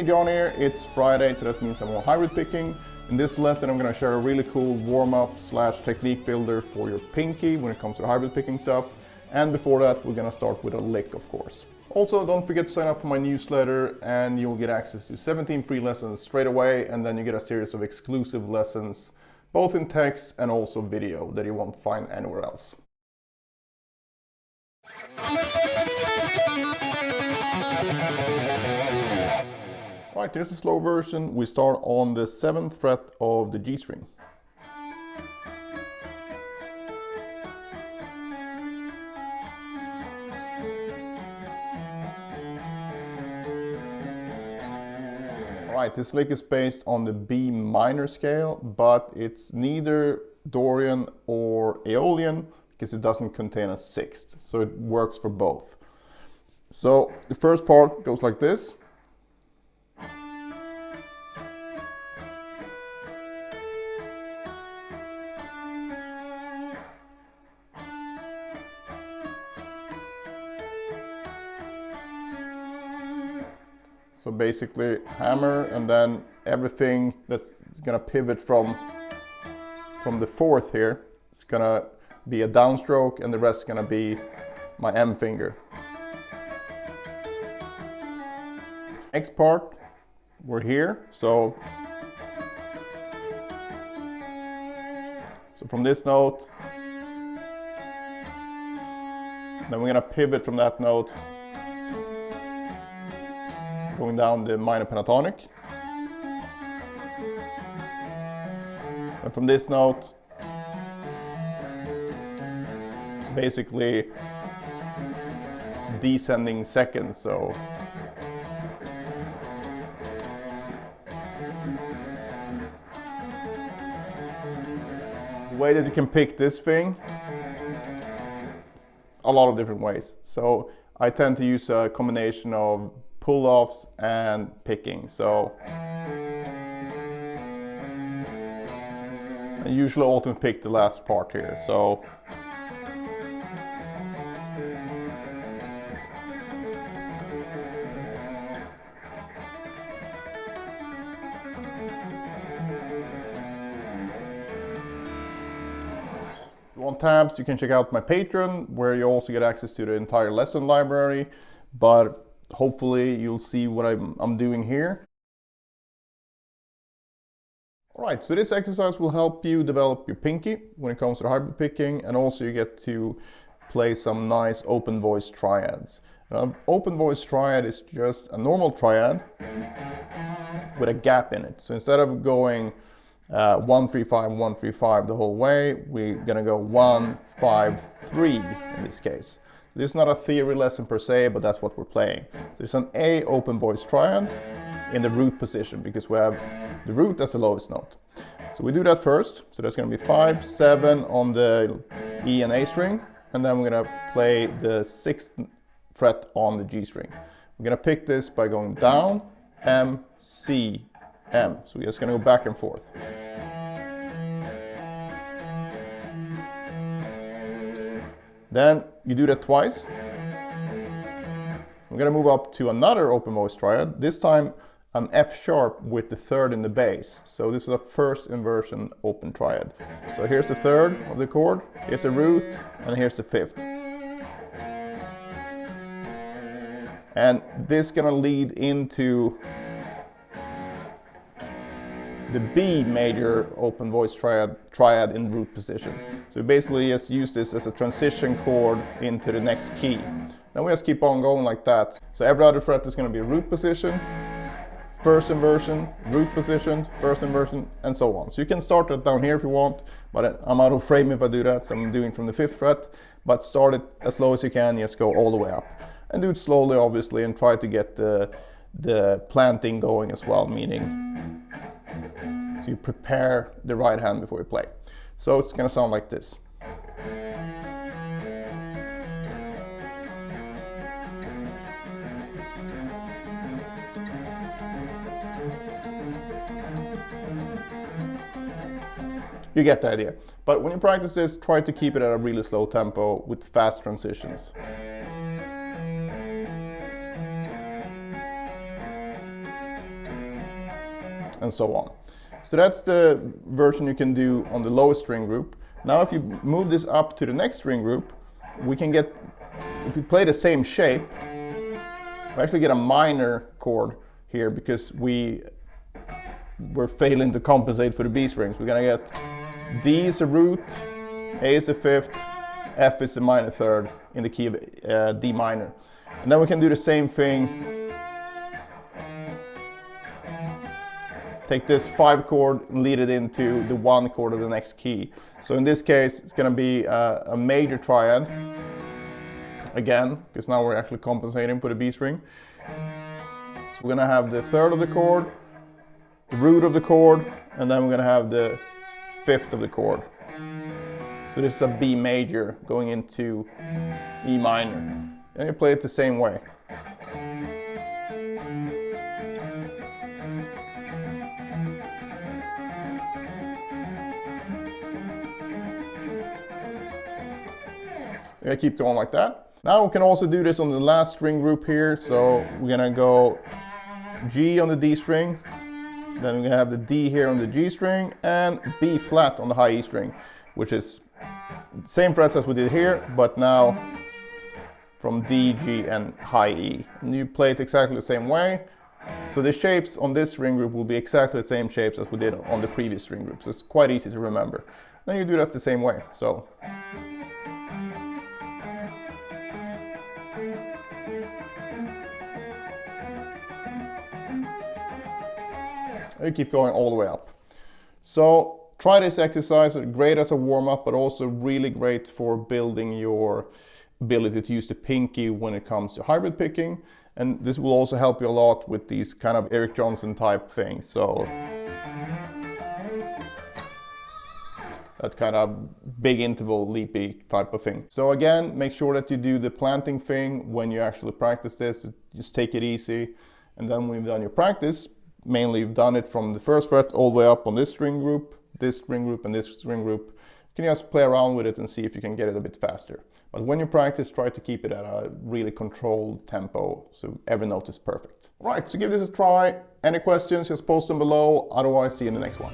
John here. It's Friday, so that means I'm on hybrid picking. In this lesson, I'm going to share a really cool warm-up slash technique builder for your pinky when it comes to hybrid picking stuff. And before that, we're going to start with a lick, of course. Also, don't forget to sign up for my newsletter and you'll get access to 17 free lessons straight away, and then you get a series of exclusive lessons, both in text and also video, that you won't find anywhere else. Right, here's the slow version. We start on the 7th fret of the G string. Right, this lick is based on the B minor scale, but it's neither Dorian or Aeolian because it doesn't contain a sixth, so it works for both. So the first part goes like this. So basically hammer, and then everything that's gonna pivot from the 4th here, it's gonna be a downstroke, and the rest is gonna be my M finger. Next part, we're here. So from this note, then we're gonna pivot from that note, going down the minor pentatonic. And from this note, basically descending second, so the way that you can pick this thing, a lot of different ways. So I tend to use a combination of pull-offs and picking. So I usually ultimate pick the last part here. So if you want tabs, you can check out my Patreon, where you also get access to the entire lesson library, but hopefully you'll see what I'm doing here. Alright, so this exercise will help you develop your pinky when it comes to hybrid picking, and also you get to play some nice open voice triads. An open voice triad is just a normal triad with a gap in it. So instead of going 1-3-5, 1-3-5 the whole way, we're gonna go 1-5-3 in this case. This is not a theory lesson per se, but that's what we're playing. So it's an A open voice triad in the root position, because we have the root as the lowest note. So we do that first. So that's going to be 5, 7 on the E and A string, and then we're going to play the 6th fret on the G string. We're going to pick this by going down, M, C, M. So we're just going to go back and forth. Then you do that twice. We're going to move up to another open voice triad, this time an F sharp with the 3rd in the bass. So this is a first inversion open triad. So here's the 3rd of the chord, here's the root, and here's the 5th. And this is going to lead into the B major open voice triad in root position. So we basically just use this as a transition chord into the next key. Then we just keep on going like that. So every other fret is going to be root position, first inversion, root position, first inversion, and so on. So you can start it down here if you want, but I'm out of frame if I do that, so I'm doing from the 5th fret. But start it as low as you can, just go all the way up. And do it slowly, obviously, and try to get the planting going as well, meaning so you prepare the right hand before you play. So it's going to sound like this. You get the idea. But when you practice this, try to keep it at a really slow tempo with fast transitions. and so on. So that's the version you can do on the lowest string group. Now if you move this up to the next string group, we can get, if we play the same shape, we actually get a minor chord here because we're failing to compensate for the B strings. We're gonna get D is a root, A is the fifth, F is the minor third in the key of D minor. And then we can do the same thing. Take this 5 chord and lead it into the 1 chord of the next key. So in this case, it's going to be a major triad again, because now we're actually compensating for the B string. So we're going to have the third of the chord, the root of the chord, and then we're going to have the fifth of the chord. So this is a B major going into E minor. And you play it the same way. I keep going like that. Now we can also do this on the last string group here. So we're gonna go G on the D string, then we're gonna have the D here on the G string, and B flat on the high E string, which is the same frets as we did here, but now from D, G, and high E. And you play it exactly the same way. So the shapes on this string group will be exactly the same shapes as we did on the previous string group. So it's quite easy to remember. Then you do that the same way. So. You keep going all the way up. So try this exercise, great as a warm-up, but also really great for building your ability to use the pinky when it comes to hybrid picking. And this will also help you a lot with these kind of Eric Johnson type things. So that kind of big interval leapy type of thing. So again, make sure that you do the planting thing when you actually practice this. Just take it easy. And then when you've done your practice, mainly you've done it from the first fret all the way up on this string group, and this string group. You can just play around with it and see if you can get it a bit faster. But when you practice, try to keep it at a really controlled tempo so every note is perfect. All right, so give this a try. Any questions, just post them below. Otherwise, see you in the next one.